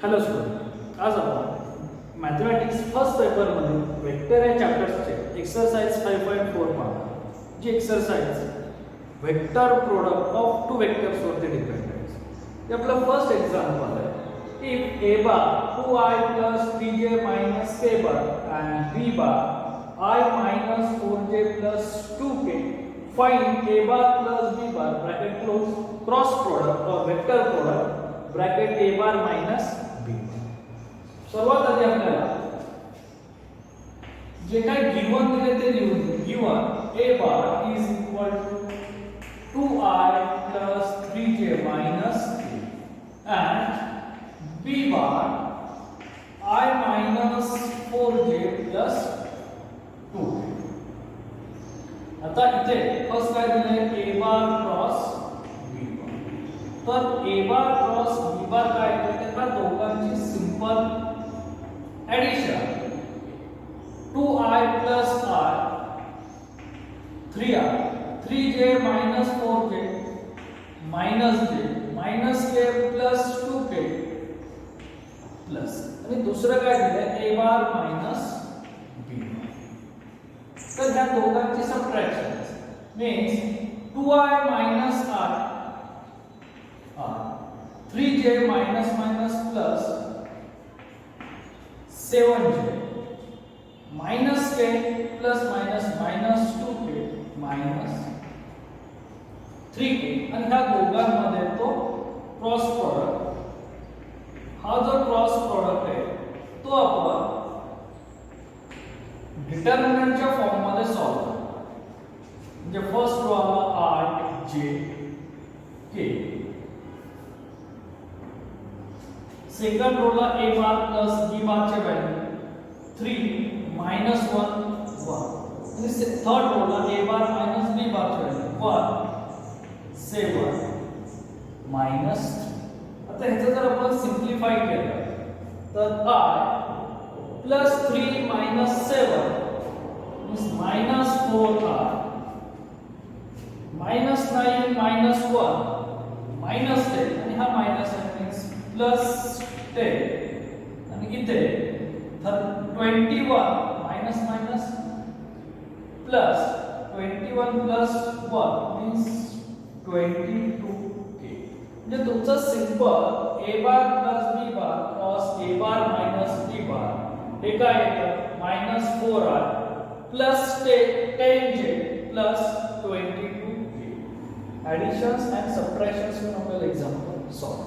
Hello student, आज आपण mathematics first पेपरमध्ये वेक्टर या चॅप्टर्सचे एक्सरसाइज 5.4 पाहणार. जी exercise vector product of two vectors वरती डिपेंड आहे. ते आपलं फर्स्ट एक्झाम्पल आहे. If a bar 2i plus 3j minus k bar and b bar I minus 4j plus 2k, find a bar plus b bar bracket close cross product or vector product bracket a bar minus b. सर्वात आधी आपल्याला जे काही given दिले ते लिहून given a bar is equal to 2i plus 3j minus k and b bar I minus 4j plus 2k. आता इथे फर्स्ट काय दिले a bar cross b bar. तर a bar cross b bar काय आहे त्या दोघांची simple addition 2i plus r 3i 3j minus 4j minus j minus k plus 2k plus आणि दुसरं काय दिलंय a bar minus b bar. तर ह्या दोघांची subtraction means 2i minus r 3j minus minus plus 7j minus k plus minus minus 2k minus 3k आणि ह्या दोघांमध्ये तो क्रॉस प्रॉडक्ट. हा जो क्रॉस प्रॉडक्ट आहे तो आपण डिटर्मिनंटच्या फॉर्म मध्ये सॉल्व करतो. म्हणजे फर्स्ट रो आला r j k, second row ला a bar plus b bar चे व्हॅल्यू 3 minus 1 1 आणि थर्ड रो ला a bar minus b bar चे व्हॅल्यू 1 7 minus 3. आता ह्याचं जर आपण सिम्प्लिफाय केलं तर i plus 3 minus 7 is minus 4r minus 9 minus 1 minus 10 आणि हा मायनस मीन्स प्लस 10 आणि इथे 21 minus minus plus 21 plus 1 means 22k. म्हणजे तुमचं simple a bar plus b bar cross a bar minus b bar हे काय येतं minus 4r plus 10j plus 22k. Additions and subtractions म्हणून आपल्याला एक्झाम्पल सॉल्व.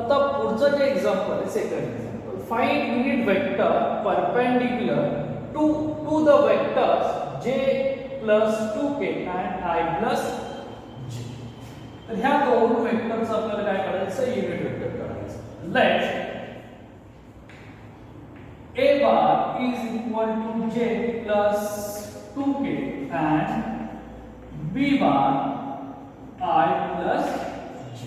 आता पुढचं जे एक्झाम्पल आहे second example. Find unit vector perpendicular to the vectors j plus 2k and I plus j. तर ह्या दोन वेक्टरचं आपल्याला काय करायचं युनिट वेक्टर करायचं. Let's a bar is equal to j plus 2k and b bar I plus j.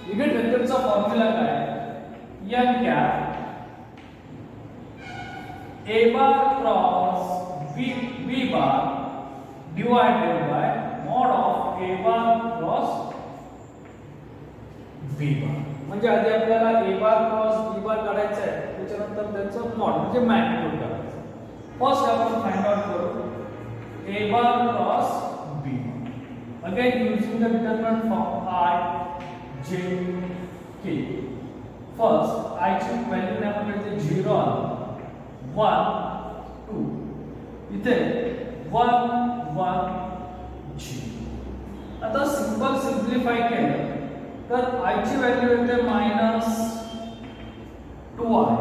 Unit वेक्टरचा formula काय n cap a bar cross b bar divided by mod of a bar cross b bar. म्हणजे आधी आपल्याला a bar cross b bar काढायचं आहे, त्याच्यानंतर त्याचं mod म्हणजे मॅग्निट्यूड काढायचं. फर्स्ट आपण फाइंड आउट करू a bar cross b bar. Again using the determinant form I j k. First I ची व्हॅल्यू ने आपण इथे 0 आला 1 2 इथे 1 1 0. आता सिंपल सिम्प्लिफाय केलं तर I ची व्हॅल्यू येते -2i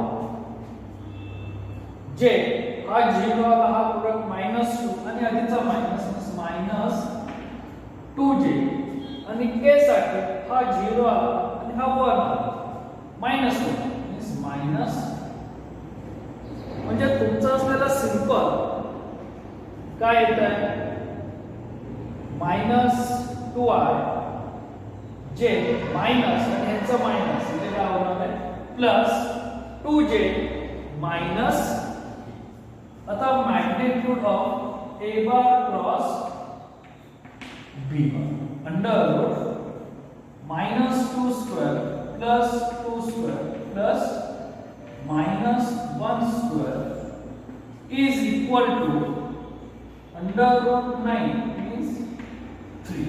जे हा 0 आला हा प्रोडक्ट -2 आणि आधीचा मायनस -2j आणि k साठी हा 0 आला आणि हा 1 आला -1 मीन्स मायनस. म्हणजे तुमचं असलेला सिंपल काय येत आहे -2i जे मायनस आणि ह्याचं मायनस म्हणजे काय होणार आहे प्लस 2j मायनस. आता magnitude of a bar cross b bar under -2 square plus 2 square plus minus 1 square is equal to under root 9 means 3.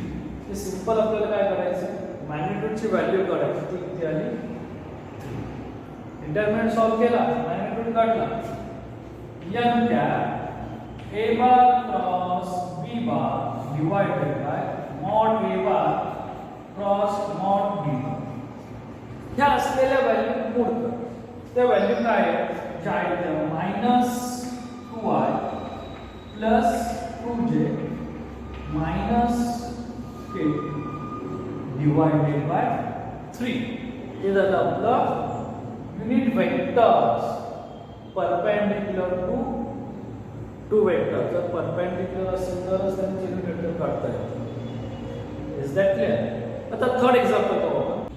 हे सिंपल आपल्याला काय करायचं मॅग्निट्यूडची व्हॅल्यू काढायची ती किती आली 3. इंटरमीडिएट सॉल्व केला मॅग्निट्यूड काढला n cap a bar cross b bar divided by mod a bar cross mod b bar ह्या असलेल्या व्हॅल्यू मूळ कर त्या व्हॅल्यू काय आहे ज्या आहेत minus 2i plus 2j minus k divided by 3 हे झालं आपलं unit vectors perpendicular to vector जर परपेंडिक्युलर असेल तरच त्यांचे युनिट वेक्टर काढता येईल इज दॅट क्लियर आता थर्ड एक्झाम्पल पाहू आपण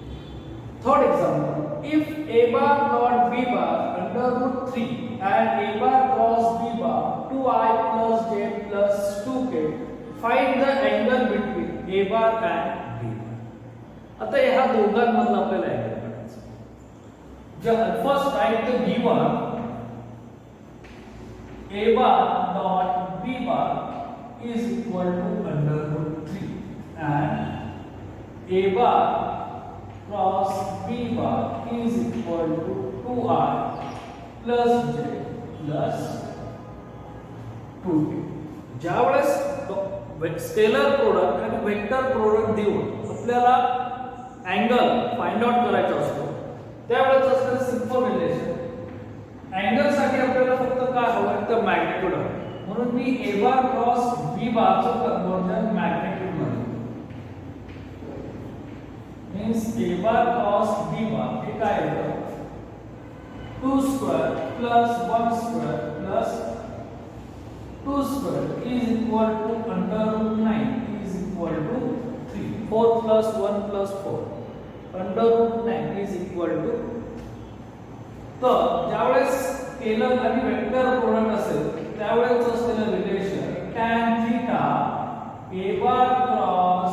third example if a bar dot b bar under root 3 and a bar cross b bar 2i plus j plus 2k find the angle between a bar and b bar आता ह्या दोघांमधला आपल्याला angle काढायचा जर first right the given a bar dot b bar is equal to under root 3 and a bar cross b bar is equal to 2i plus j plus 2k ज्यावेळेस scalar product आणि vector product देऊन आपल्याला angle find out करायचा असतो त्यावेळेस असलेलं simple relation angle साठी आपल्याला फक्त काय हवं तर मॅग्निट्यूड हवं म्हणून मी a bar cross b bar चं कन्वर्जन मॅग्निट्यूड मध्ये means a bar cross b bar हे काय येतं 2 square plus 1 square plus 2 square is equal to under root 9 is equal to 3 4 plus 1 plus 4 under root 9 is equal to तर ज्यावेळेस scalar आणि vector product असेल त्यावेळेस असलेलं relation tan theta a bar cross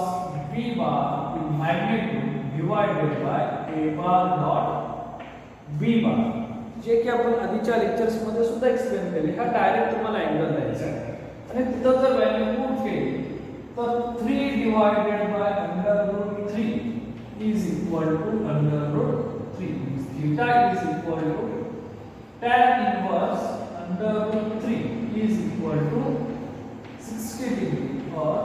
b bar in magnitude divided by a bar dot b बार जे की आपण आधीच्या लेक्चर्स मध्ये सुद्धा एक्सप्लेन केले हा डायरेक्ट तुम्हाला अँगल द्यायचा आहे आणि तिथं जर व्हॅल्यू पुट केली तर 3 divided by under root 3 is equal to under root 3 theta is equal to tan inverse under root 3 is equal to 60 degree or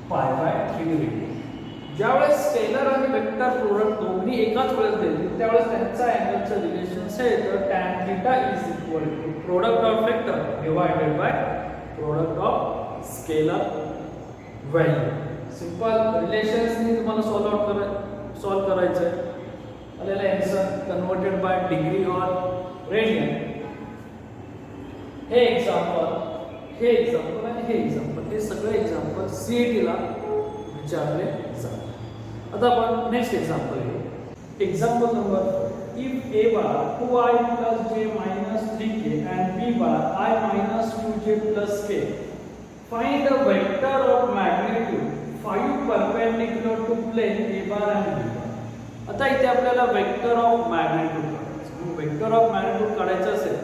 pi by 3 degree ज्यावेळेस स्केलर आणि वेक्टर प्रोडक्ट दोन्ही एकाच वेळेस देतील त्यावेळेस त्यांचा अँगलचं रिलेशन आहे तर tan theta is equal to product of vector divided by product of scalar value simple relations ने तुम्हाला सॉल्व करायचं आहे आलेला आन्सर कन्वर्टेड बाय डिग्री और रेडियन हे एक्झाम्पल आणि हे एक्झाम्पल हे सगळे एक्झाम्पल सीईटी ला विचारले जातात आता आपण नेक्स्ट एक्झाम्पल घेऊ example number if a bar 2i plus j minus 3k and b bar I minus 2j plus k find a vector of magnitude 5 perpendicular to plane a bar and b bar आता इथे आपल्याला vector of magnitude काढायचं vector of magnitude काढायचं असेल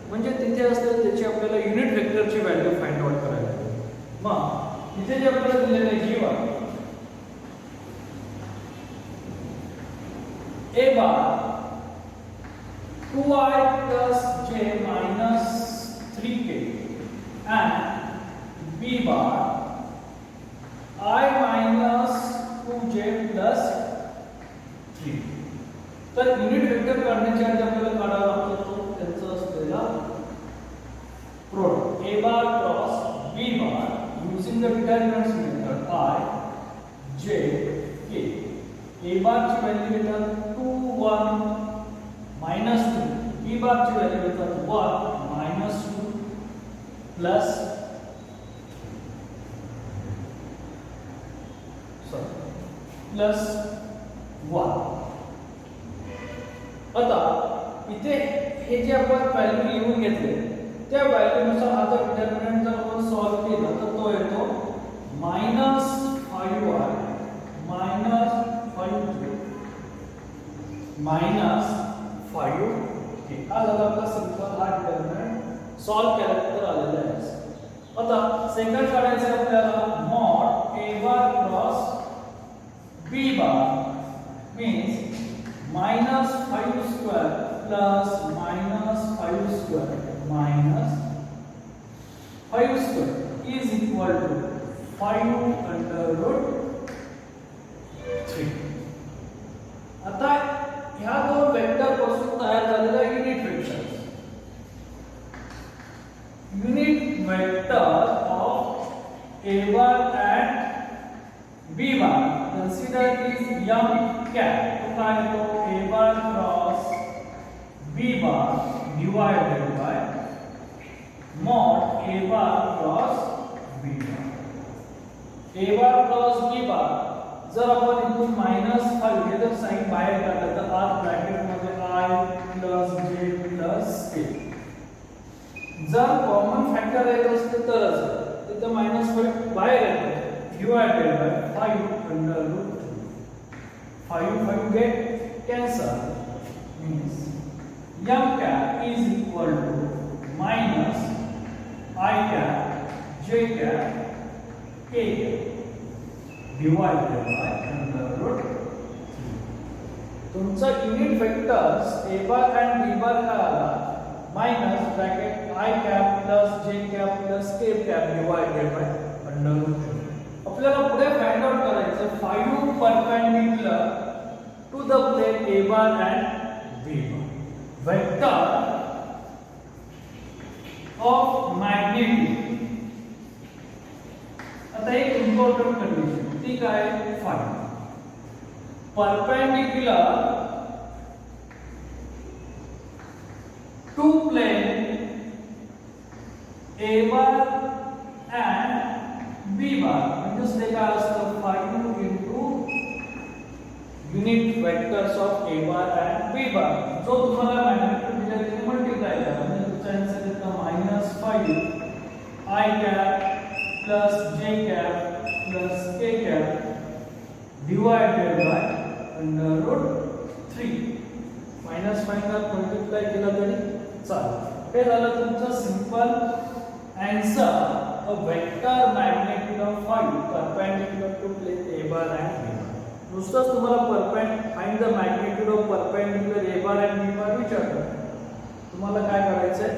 म्हणजे तिथे असलेलं त्याची आपल्याला युनिट वेक्टरची व्हॅल्यू फाइंड आउट करायला लागेल मग इथे जे आपल्याला दिलेलं आहे given a bar 2i plus j minus 3k and b bar I minus 2j plus 3 तर युनिट वेक्टर काढण्याच्या आधी आपल्याला काढावा लागतो त्यांचा असलेला product a bar cross b bar using the determinants method I j k a bar ची value घेतात 2 1 minus 2 b बार ची व्हॅल्यू घेतात 1 minus 2 plus प्लस 1 आता इथे हे जे आपण व्हॅल्यू लिहून घेतले त्या व्हॅल्यूनुसार हा जर डिटरमिनंट जर आपण सॉल्व केला तर तो येतो -5i -5j मायनस 5a हा झाला आपला सिंपल हा डिटर्मिनंट सॉल्व केला तर आलेला आहे. आता सेकंड काढायचं आहे आपल्याला mod a bar cross b bar means minus 5 square plus minus 5 square minus 5 square is equal to 5 under root 3. आता ह्या दोन वेक्टर पासून तयार झालेला unit vector of a bar and b bar consider is m cap तो काय होतो a bar cross b bar divided by mod a bar cross b bar. a bar cross b bar जर आपण इथून -5 हे जर साइन बाहेर काढलं तर आत ब्रॅकेट मध्ये i + j + k जर कॉमन फॅक्टर येत असते तरच तिथे -5 बाहेर येतो divided by 5 under root 5 get cancel means m cap is equal to minus I cap j cap k divided by under root 3. तुमचा unit vectors a bar and b bar का आला minus bracket I cap plus j cap plus k cap divided by under root 3. आपल्याला पुढे find out करायचं 5 perpendicular to the plane a bar and b bar. Vector of magnitude. आता एक important condition ती काय find perpendicular to plane a bar and b bar म्हणजे ते काय असतं 5 into unit vectors of a bar and b bar जो तुम्हाला मॅग्निट्यूड दिला ते मल्टिप्लाय करा म्हणजे तुमचा आन्सर येतो -5 I cap plus j cap plus k cap divided by under root 3 -5 ला मल्टिप्लाय केला तरी चालेल. हे झालं तुमचं simple answer a vector magnitude of 5 perpendicular to plane a bar and b bar. नुसतंच तुम्हाला find the magnitude of perpendicular a bar and b bar विचारलं तुम्हाला काय करायचंय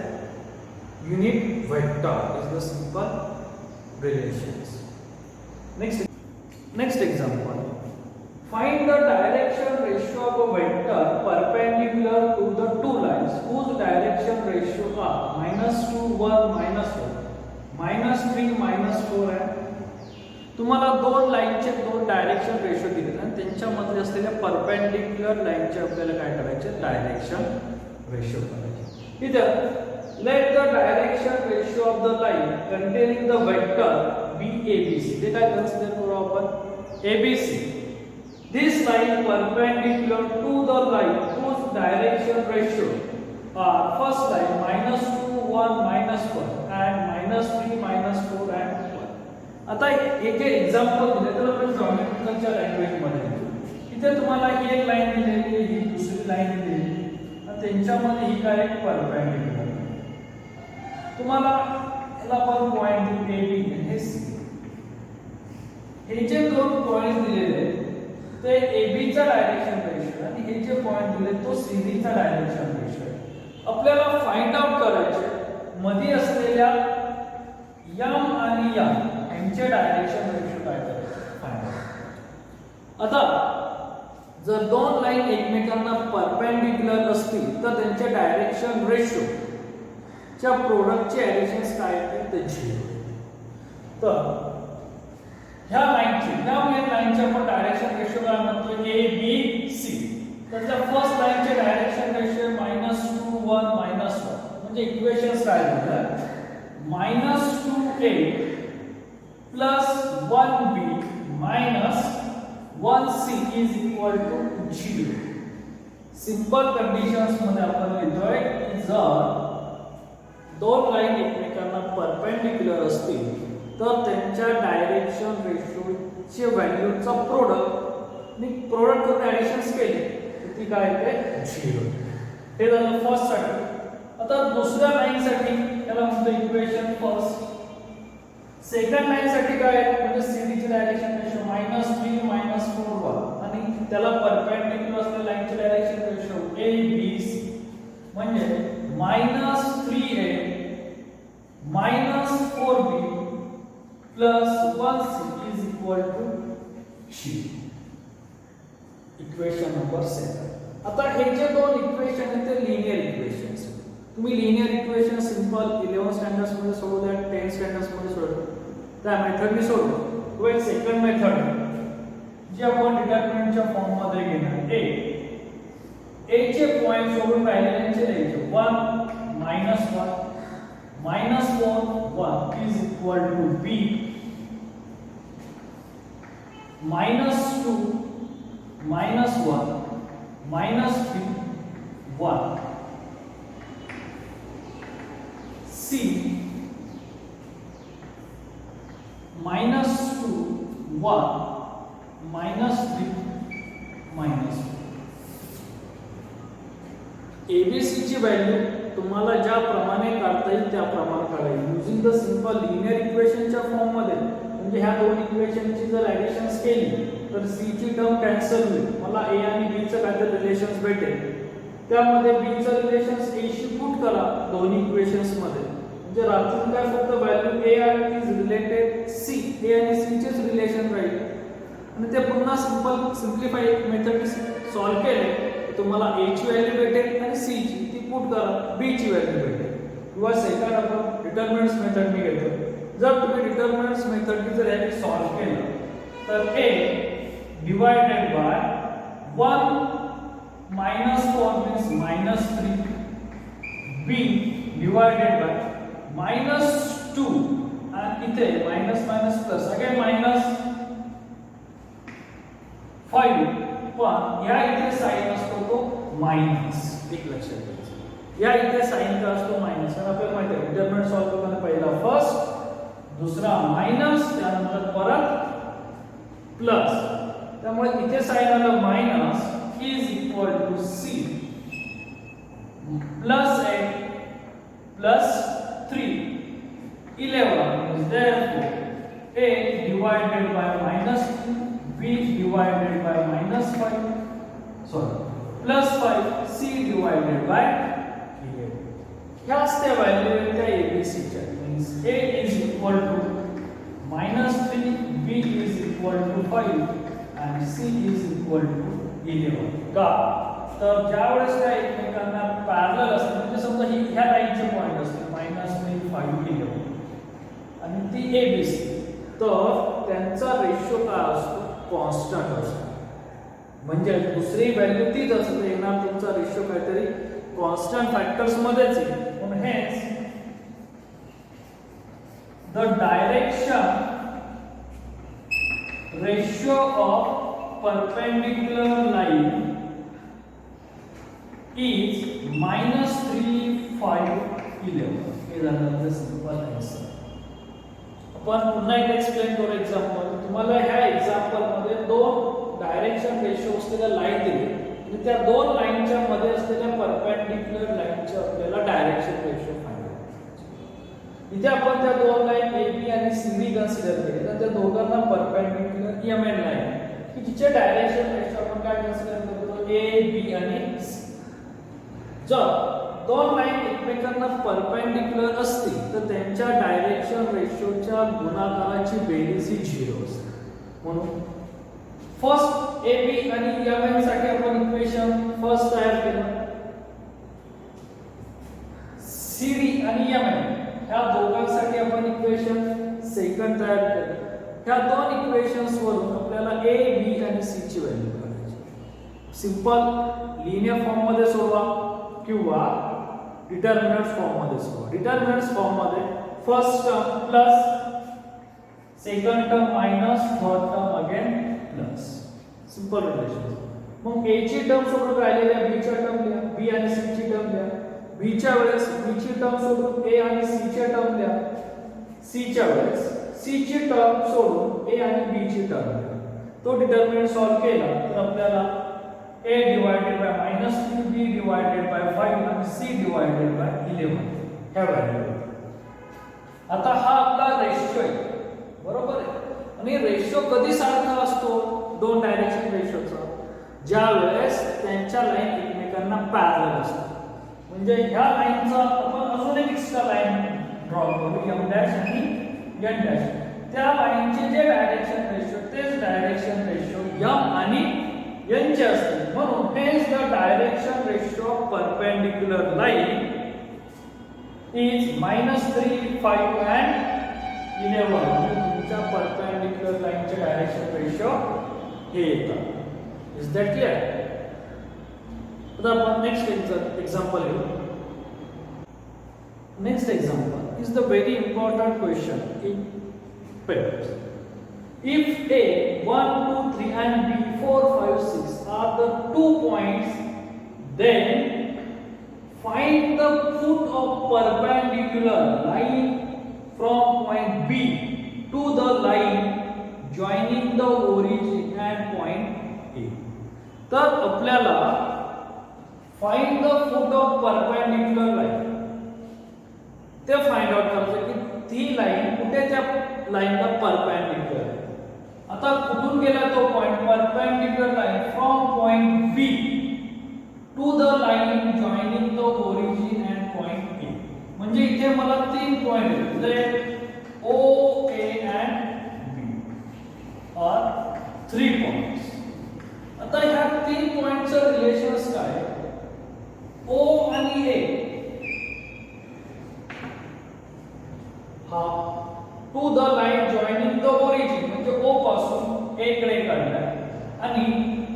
unit vector is the simple relations. Next example, find the direction ratio of a vector perpendicular to the two lines whose direction ratio are -2 1 -1 -3 -4 आहे. तुम्हाला दोन लाईनचे दोन direction ratio दिले आणि त्यांच्यामध्ये असलेल्या परपेंडिक्युलर लाईनचे आपल्याला काय करायचे डायरेक्शन रेशो करायचे. इथे let the direction ratio of the line containing the vector BABC ते काय कन्सिडर करू आपण ABC. This line perpendicular to the line whose direction ratio are first line -2 1 -1 and -3 -4 and 1. आता एक एक्झाम्पल दिले तर आपण जॉमेट्रिकलच्या लँग्वेज मध्ये इथे तुम्हाला ही एक लाईन दिलेली ही दुसरी लाईन दिलेली आणि त्यांच्यामध्ये ही काय एक परपेंडिक्युलर तुम्हाला याला पण पॉइंट A B हे जे दोन पॉइंट्स दिलेले ते AB चा डायरेक्शन रेशो आणि हे जे पॉइंट दिले तो CD चा डायरेक्शन रेशो आपल्याला फाइंड आउट करायचे मध्ये असलेल्या m आणि n यांचे डायरेक्शन रेशो काय करायचे फाइंड आउट. आता जर दोन लाईन एकमेकांना परपेंडिक्युलर असतील तर त्यांचे डायरेक्शन रेशो च्या प्रोडक्टचे ऍडिशन्स काय आहेत ते 0. तर ह्या मेन लाईनचे आपण डायरेक्शन रेशो काय म्हणतो A B C. त्याच्या फर्स्ट लाईनचे डायरेक्शन रेशो -2 1 -1 म्हणजे इक्वेशन्स काय होतात -2A plus 1B minus 1C is equal to 0. Simple conditions मध्ये आपण लिहितोय की जर दोन लाईन एकमेकांना परपेंडिक्युलर असतील तर त्यांच्या डायरेक्शन रेशोचे व्हॅल्यूचा प्रोडक्ट करून ऍडिशन्स केले तर ती काय येते 0. हे झालं फर्स्ट साठी. आता दुसऱ्या लाईन साठी त्याला म्हणतो इक्वेशन फर्स्ट. सेकंड लाईन साठी काय आहे म्हणजे CD ची डायरेक्शन रेशो -3 -4 आणि त्याला परपेंडिक्युलर असलेल्या लाईनची डायरेक्शन रेशो ABC म्हणजे -3A -4B + 1C is equal to 0. Equation number 7. आता हे जे दोन इक्वेशन आहेत ते लिनियर इक्वेशन्स. तुम्ही लिनियर इक्वेशन सिंपल 11 स्टँडर्ड्स मध्ये सोडवले, 10 स्टँडर्ड्स मध्ये सोडवले, त्या मेथडने सोडवले. तो एक सेकंड मेथड जी आपण डिटरमिनंटच्या फॉर्म मध्ये घेणार. ए चे पॉइंट सोडून राहिलेल्यांचे द्यायचे 1 -1 -4 1 is equal to B -2 -1 -3 1 C -2 1 -3 -4. ABC ची व्हॅल्यू तुम्हाला ज्या प्रमाणे काढता येईल त्याप्रमाणे काढायची युजिंग द सिंपल लिनियर इक्वेशनच्या फॉर्म मध्ये. म्हणजे ह्या दोन इक्वेशनची जर ॲडिशन्स केली तर C ची टर्म कॅन्सल होईल. मला A आणि B चं काहीतरी रिलेशन्स भेटेल. त्यामध्ये B चं रिलेशन्स A शी पुट करा दोन्ही इक्वेशन्स मध्ये. म्हणजे राहून काय फक्त व्हॅल्यू A आणि इज रिलेटेड C. A आणि C चेच रिलेशन राहील आणि ते पुन्हा सिंपल सिम्प्लिफाय मेथडने सॉल्व्ह केले तुम्हाला A ची व्हॅल्यू भेटेल आणि C ची ती पुट करा B ची व्हॅल्यू भेटेल. किंवा सेकंड आपण डिटरमिनंट्स मेथडने घेतो. जर तुम्ही डिटरमिनंट्स मेथडने जर याने सॉल्व्ह केलं तर A divided by 1 -4 means -3 B divided by -2 आणि इथे मायनस प्लस अगेन -5 पण या इथे साइन असतो तो मायनस. एक लक्षात घ्यायचं या इथे साइन का असतो मायनस. कारण आपल्याला माहिती आहे डिटरमिनंट सॉल्व्ह करताना पहिला फर्स्ट, दुसरा मायनस, त्यानंतर परत प्लस. त्यामुळे इथे साइन आलं minus is equal to C +8 +3 11 is therefore A divided by -2 B divided by -5 +5 C divided by 11. ह्याच त्या व्हॅल्यू आहेत त्या ABC च्या. Means A is equal to -3 B is equal to 5 and C is equal to 11. का तर ज्या वेळेस त्या एकमेकांना पॅरलल असतात म्हणजे समजा ही ह्या लाईनचे पॉइंट असतील -3 5 11 आणि ती ABC तर त्यांचा रेशो काय असतो कॉन्स्टंट असतो. म्हणजे दुसरी व्हॅल्यू तीच असते येणार तुमचा रेशो काहीतरी कॉन्स्टंट फॅक्टर्स मध्येच आहे. म्हणून हेच the direction ratio of perpendicular line is -3 5 11. हे झालं सिंपल आन्सर. आपण पुन्हा एक एक्सप्लेन करू एक्झाम्पल. तुम्हाला ह्या एक्झाम्पल मध्ये दोन डायरेक्शन रेशो असलेल्या लाईन दिली आणि त्या दोन लाईनच्या मध्ये असलेल्या परपेंडिक्युलर लाईनचे आपल्याला डायरेक्शन रेशो फाइंड करायचे. इथे आपण त्या दोन लाईन AB आणि CD कन्सिडर केले तर त्या दोघांना परपेंडिक्युलर MN लाईन की जिचे डायरेक्शन रेशो आपण काय कन्सिडर करतो AB आणि C. जर दोन लाईन एकमेकांना परपेंडिक्युलर असतील तर त्यांच्या डायरेक्शन रेशोच्या गुणाकाराची बेरीज ही 0 असते. म्हणून फर्स्ट AB आणि MN साठी आपण इक्वेशन फर्स्ट तयार केलं. CD आणि MN ह्या दोघांसाठी आपण इक्वेशन सेकंड तयार केलं. ह्या दोन इक्वेशन्स वरून आपल्याला A, B आणि C ची व्हॅल्यू काढायची. सिंपल लिनियर फॉर्म मध्ये सोडवा किंवा डिटरमिनंट्स फॉर्म मध्ये सोडवा. डिटरमिनंट्स फॉर्म मध्ये first term plus second term minus third term again plus. Simple relation. मग A ची टर्म सोडून राहिलेल्या B च्या टर्म लिहा, B आणि C ची टर्म लिहा. B च्या वेळेस B ची टर्म सोडून A आणि C च्या टर्म लिहा. C च्या वेळेस C ची टर्म सोडून A आणि B ची टर्म लिहा. तो डिटरमिनंट सॉल्व केला तर आपल्याला A divided by divided by 5 आणि c डिवायडेड बाय 11 ह्या व्हॅल्यू. आता हा आपला रेशो आहे, बरोबर आहे. आणि रेशो कधी सारखा असतो दोन डायरेक्शन रेशोचा? ज्या वेळेस त्यांच्या लाईन एकमेकांना पॅरलल असतात. म्हणजे ह्या लाईनचा आपण अजून एक एक्स्ट्रा लाईन ड्रॉ करू, m डॅश आणि n डॅश. त्या लाईनचे जे डायरेक्शन रेशो तेच डायरेक्शन रेशो m आणि n चे असतील. म्हणून hedge the direction ratio of perpendicular line is -3, 5 and 11. म्हणजे तुमच्या परपेंडिक्युलर लाईनचे डायरेक्शन रेशो हे येतात. Is that clear? आता आपण नेक्स्ट एक्झाम्पल घेऊ. Next example is the very important question in papers. If A 1, 2, 3 and B 4, 5, 6 are the 2 points, then find the foot of perpendicular line from point B to the line joining the origin and point A. तर आपल्याला find the foot of perpendicular line ते find out करायचं की ती line कुठे त्या लाईनला perpendicular आहे. आता कुठून गेला तो point? Perpendicular line from point B to the line joining the origin and point A. म्हणजे इथे मला तीन पॉइंट आहेत, O, A and B or 3 points. आता ह्या तीन पॉइंटचं रिलेशन्स काय? O आणि A हा to the line joining the origin म्हणजे O पासून A कडे काढलाय आणि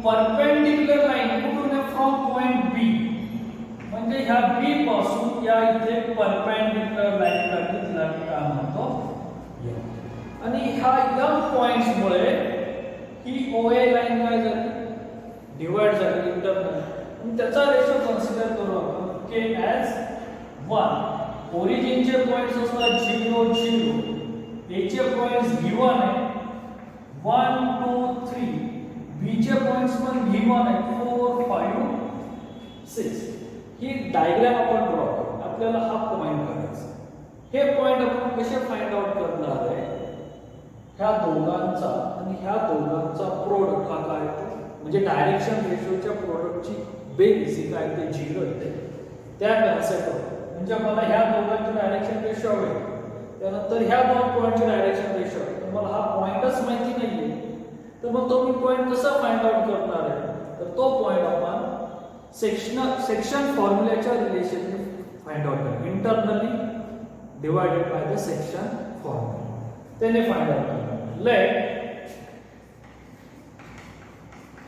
परपेंडिक्युलर लाईन कुठून आहे? फ्रॉम पॉइंट B म्हणजे ह्या B पासून या इथे परपेंडिक्युलर लाईन काढली, तिला मी काय म्हणतो M. आणि ह्या M पॉइंट्स मुळे ही OA लाईन काय झाली? डिवाइड झाली इंटरनल. आणि त्याचा रेशो कन्सिडर करू आपण K ॲज 1. ओरिजिनचे पॉइंट्स असतात 0, 0. A चे पॉइंट्स गिवन आहे 1, 2, 3. B चे पॉइंट्स पण गिवन आहे 4, 5, 6. ही डायग्राम आपण ड्रॉ करू. आपल्याला हा पॉइंट काढायचा. हे पॉइंट आपण कसे फाइंड आउट करणार आहे? ह्या दोघांचा आणि ह्या दोघांचा प्रोडक्ट हा काय म्हणजे डायरेक्शन रेशोच्या प्रोडक्टची बेरीज ही काय ते 0 येते. त्या कन्सेप्ट म्हणजे मला ह्या दोघांचे डायरेक्शन रेशो हवे, त्यानंतर ह्या दोन पॉइंटचे डायरेक्शन रेशो हवे. मला हा पॉइंटच माहिती नाहीये, तर मग तो मी पॉइंट कसा फाइंड आउट करणार आहे? तर तो पॉइंट आपण सेक्शन फॉर्म्युल्याच्या रिलेशनने फाइंड आउट करणार. Internally divided by the section formula त्याने फाइंड आउट करणार. Late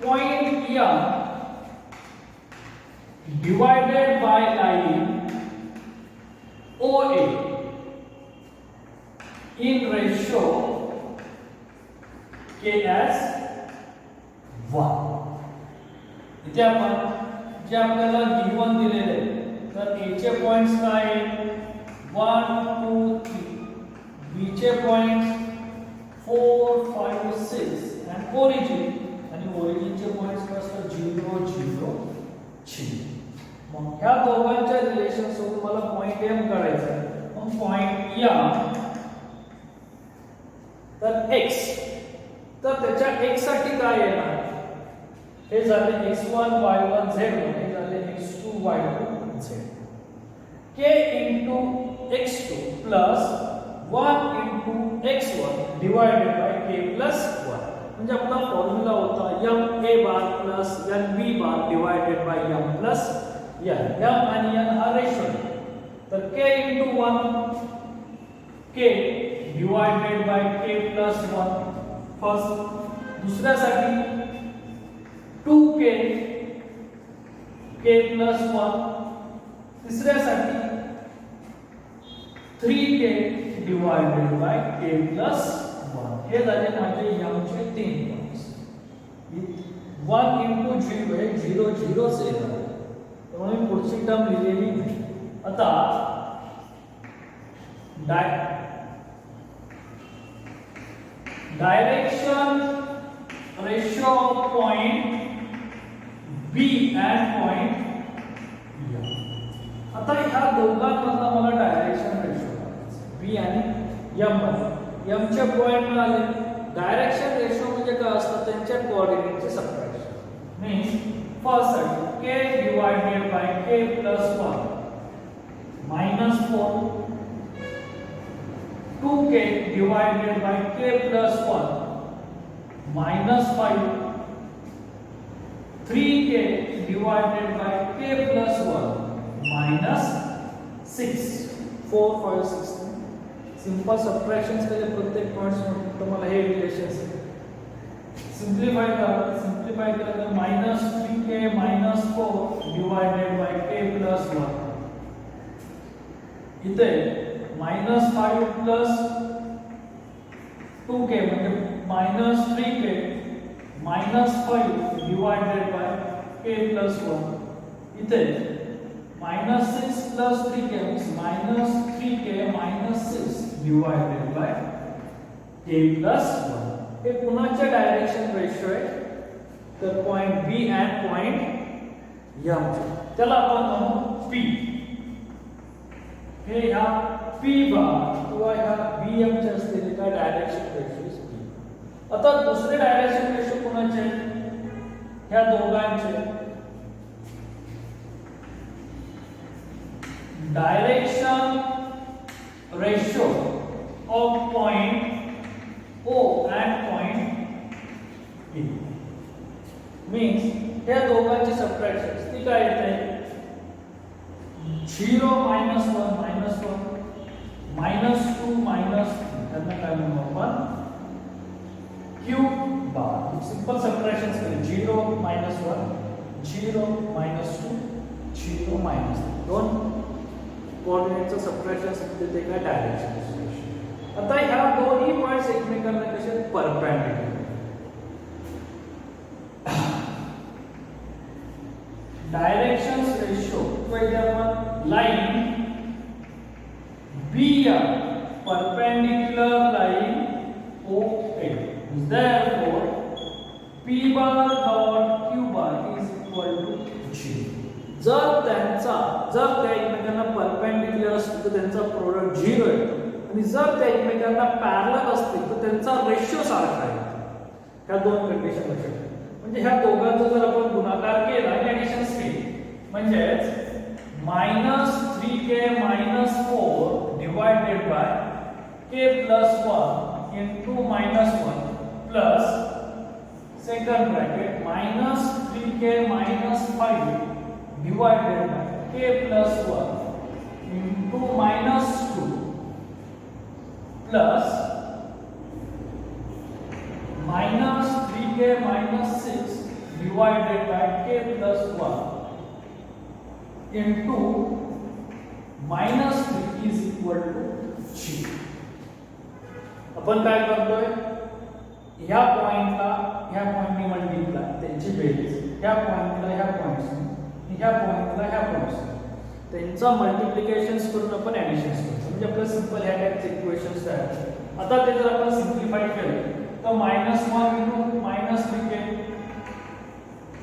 point M divided by line OA in ratio K as 1. इथे आपण जे आपल्याला गिवन दिलेले तर A चे पॉइंट्स काय 1, 2, 3. B चे पॉइंट्स 4, 5, 6 and origin आणि ओरिजिनचे पॉइंट्स काय असतात 0, 0, 6. मग ह्या दोघांच्या रिलेशन सोबत मला पॉइंट M काढायचा आहे. मग पॉइंट M तर x तर त्याच्या x साठी काय येणार? हे झाले x1 y1 z1 हे झाले x2 y2 z. k into x2 plus 1 into x1 divided by k plus 1. म्हणजे आपला फॉर्म्युला होता m a bar plus n b bar divided by m plus n. m आणि n हा ratio तर k into 1 k divided by k plus 1 first. दुसऱ्यासाठी 2k k plus 1. तिसऱ्यासाठी 3k divided by k plus 1. हे झाले माझे याचे 3 points. 1 into 0 हे 0 0 से येणार त्यामुळे मी पुढची टर्म लिहिलेली नाही. आता direction ratio of point B and point ह्या दोघांमधला मला डायरेक्शन रेशो काढायचा बी आणि एम मध्ये एमचे पॉइंट मिळाले. डायरेक्शन रेशो म्हणजे काय असतं त्यांच्या कोऑर्डिनेटचे सबट्रॅक्शन मीन्स फर्स्ट साठी k divided bye k plus 1 minus 4 2k divided by k plus 1 minus 5 3k divided by k plus 1 minus 6 4 5 6 simple सबट्रॅक्शन्स केले प्रत्येक पॉइंट्स मध्ये तुम्हाला हे रिलेशन्स सिंप्लिफाय केलं तर minus 3k minus 4 divided by k plus 1 इथे -5 plus 2k म्हणजे -3k -5 divided by k plus 1 इथे -6 plus 3k -3k -6 divided by k plus 1 हे पुन्हाचे डायरेक्शन रेशो आहे. तर point B and point M त्याला आपण म्हणू P. हे ह्या P बार किंवा ह्या BM चे असलेले काय डायरेक्शन रेशो P. आता दुसरे डायरेक्शन रेशो कोणाचे ह्या दोघांचे direction ratio of point O and point P means ह्या दोघांची सबट्रॅक्शन ती काय येते 0 minus 1 minus 1 minus 2 minus 3 त्यांना काय म्हणू आपण क्यूब बार. सिंपल सबट्रॅक्शन्स केले 0 minus 1 0 minus 2 0 minus 3 दोन कोऑर्डिनेटचं सबट्रॅक्शन्स असते ते काय डायरेक्शन. आता ह्या दोन्ही पॉइंट्स एकमेकांना कसे परपेंडिक्युलर डायरेक्शंस रेशो म्हणजे आपण line BM perpendicular line OA. Therefore P bar dot Q bar is equal to 0. जर त्या एकमेकांना परपेंडिक्युलर असतील तर त्यांचा प्रोडक्ट 0 आहे आणि जर त्या एकमेकांना पॅरलल असतील तर त्यांचा रेशो सारखा आहे. ह्या दोन कंडिशन लक्षात ठेवा. म्हणजे ह्या दोघांचा जर आपण गुणाकार केला आणि ऍडिशन केली म्हणजे -3k - 4 divided by k plus 1 into -1 plus second bracket -3k - 5 divided by k plus 1 into -2 plus -3k - 6 divided by k plus 1 into -3 is equal to 0. आपण काय करतोय ह्या पॉइंटनी मल्टिप्लाय त्यांची बेरीज ह्या पॉइंटला ह्या पॉइंट्सनी ह्या पॉइंटला ह्या पॉइंट्सनी त्यांचा मल्टिप्लिकेशन्स करून आपण ऍडिशन्स करतो म्हणजे आपलं सिंपल ह्या टाइपचे इक्वेशन्स तयार होतात. आता ते जर आपण सिम्प्लिफाय केलं तर -1 into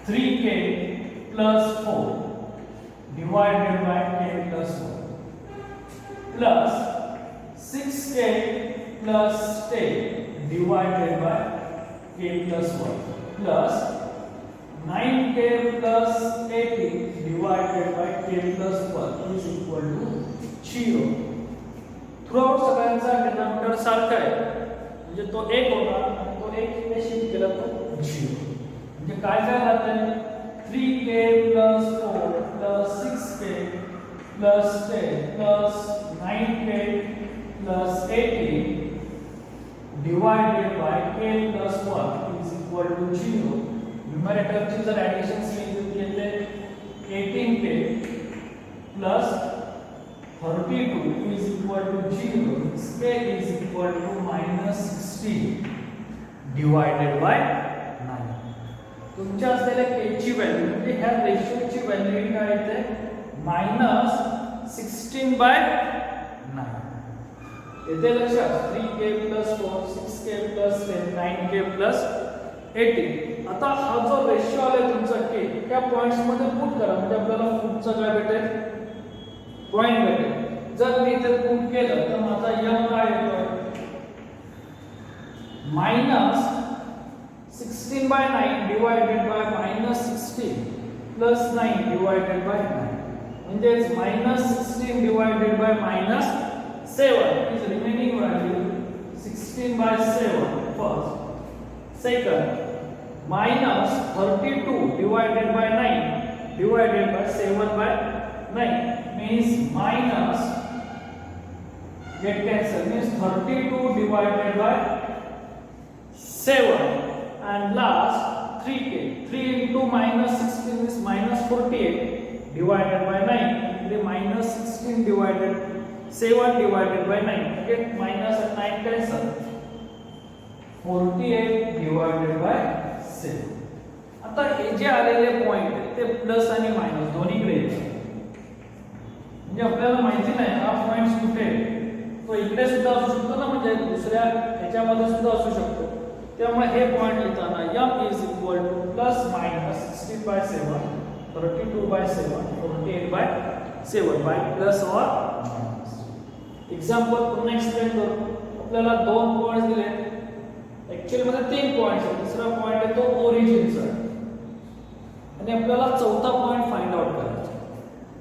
-3k plus 4 divided by k plus 1 plus 6k plus 10 divided by k plus 1 plus 9k plus 18 divided by k plus 1 is equal to 0. Throughout सगळ्यांचा डिनॉमिनेटर सारखा आहे म्हणजे तो 1 होता आणि तो 1 ने शिफ्ट केला तो 0. म्हणजे काय राहतंय 3k plus 4 plus 6k plus 10 plus 9k plus 18 divided by k plus 1 is equal to 0. न्यूमरेटरची जर ऍडिशन केली तर येते 18k plus 32 is equal to 0. k is equal to -16 divided by 9. तुमच्या असलेल्या k ची व्हॅल्यू म्हणजे ह्या रेशोची व्हॅल्यू काय येते -16 by 9. येते लक्षात 3k plus 4 6k plus 10 9k plus 18. आता हा जो रेशो आलाय तुमचा k त्या पॉइंट्स मध्ये पुट करा म्हणजे आपल्याला पुढचं काय भेटेल पॉइंट भेटेल. जर मी इथे पुट केलं तर माझा m काय येतोय -16/9 divided by -16 plus 9 divided by 9 म्हणजेच -16 divided by -7 is remaining value 16/7 first. Second -32 divided by 9 divided by 7/9 means minus get cancel means 32 divided by 7 and last 3k 3 into -16 is -48 divided by 9 and -16 divided 7 divided by 9 again minus and 9 cancel 48 divided by 7. आता हे जे आलेले point आहेत ते plus आणि minus दोन्हीकडे येतात. म्हणजे आपल्याला माहिती नाही हा पॉइंट कुठे तो इकडे सुद्धा असू शकतो ना, म्हणजे दुसऱ्या ह्याच्यामध्ये सुद्धा असू शकतो. त्यामुळे हे पॉइंट लिहिताना m is equal to plus minus 16/7 32/7 48/7 by plus और मायनस. एक्झाम्पल पुन्हा एक्सप्लेन करू. आपल्याला दोन पॉइंट्स दिले, ऍक्च्युअली मध्ये तीन पॉइंट्स आहेत. तिसरा पॉइंट आहे तो ओरिजिनचा आणि आपल्याला चौथा पॉइंट फाइंड आउट करायचा.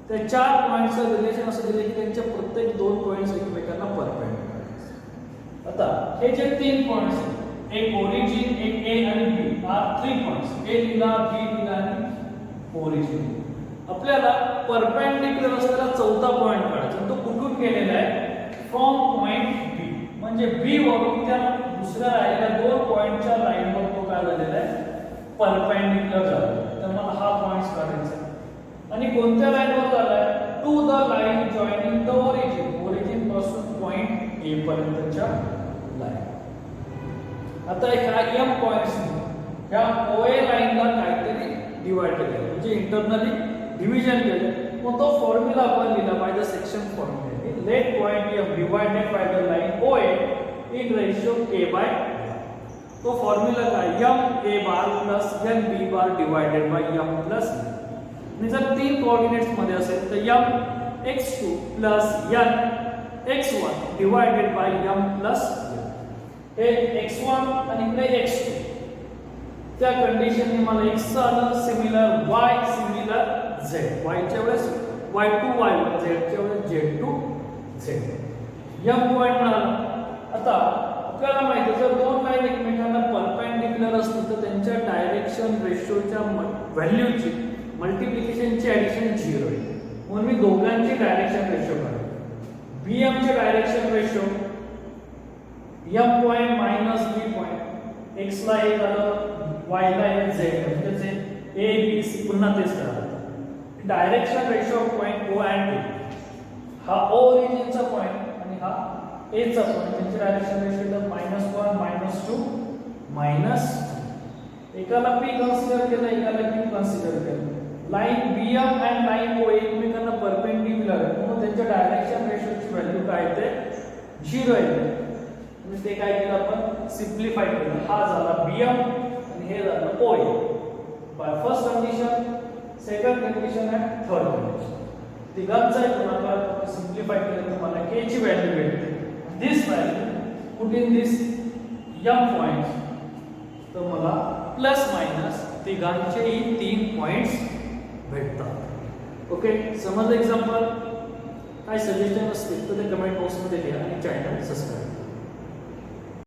त्या चार पॉइंट्सचं रिलेशन असं दिले की त्यांचे प्रत्येक दोन पॉइंट्स एकमेकांना परपेंडिक्युलर आहेत. आता हे जे तीन पॉइंट्स आहेत, एक ओरिजिन, एक ए आणि बी, आर थ्री पॉइंट्स. ए लिहिला, बी लिहिला आणि ओरिजिन. आपल्याला परपेंडिक्युलर असलेला चौथा पॉइंट काढायचा. तो कुठून गेलेला आहे? फ्रॉम पॉइंट बी. म्हणजे बी वरून त्या दुसऱ्या राहिलेल्या दोन पॉइंटच्या लाईनवर तो काय झालेला आहे? परपेंडिक्युलर झाला. तर मला हा पॉइंट काढायचा आणि कोणत्या लाईनवर झालाय? To the line joining the origin. Origin पासून पॉइंट ए पर्यंतच्या लाईन. आता ह्या m पॉइंट्स ह्या OA लाईनला काहीतरी डिवाइड केलं, म्हणजे इंटरनली डिव्हिजन केलं. मग तो फॉर्म्युला आपण लिहिला by the section formula. Let point m divided by the line OA in ratio a by. तो फॉर्म्युला काय? m a bar plus n b bar divided by m plus. आणि जर तीन कोऑर्डिनेट्स मध्ये असेल तर m x2 plus n x1 divided by m plus हे x1 आणि इकडे x2. त्या कंडिशनने मला x आलं similar y similar z. y च्या वेळेस y2 y1 z च्या वेळेस z2 z. m पॉइंट मिळाला. आता आपल्याला माहिती आहे जर दोन लाईन एकमेकांना परपेंडिक्युलर असतील तर त्यांच्या डायरेक्शन रेशोच्या व्हॅल्यूची मल्टिप्लिकेशनची ऍडिशन 0 आहे. म्हणून मी दोघांची डायरेक्शन रेशो काढतो. bm चे direction ratio m point minus b point. x ला एक आलं, y ला एक, z म्हणजे a b c पुन्हा तेच करायचं. Direction ratio of point o and a. हा o ओरिजिनचा पॉइंट आणि हा a चा पॉइंट. त्यांची डायरेक्शन रेशो तर -1 -2 -2. एकाला p कन्सिडर केलं, एकाला q कन्सिडर केलं. लाईन bm आणि लाईन o एकमेकांना परपेंडिक्युलर आहे म्हणून त्यांच्या डायरेक्शन रेशोची व्हॅल्यू काय येते? 0 येते. म्हणजे ते काय केलं आपण? सिम्प्लिफाय केलं. हा झाला bm आणि हे झालं oa. By first condition, second condition आणि थर्ड कंडिशन. तिघांचा गुणाकार सिम्प्लिफाय केलं तर मला k ची व्हॅल्यू भेटते. This value put in this m points तर मला प्लस मायनस तिघांचेही 3 पॉइंट्स भेटतात. ओके, समजलं एक्झाम्पल? काय सजेशन असतील तर ते कमेंट बॉक्समध्ये लिहा आणि चॅनल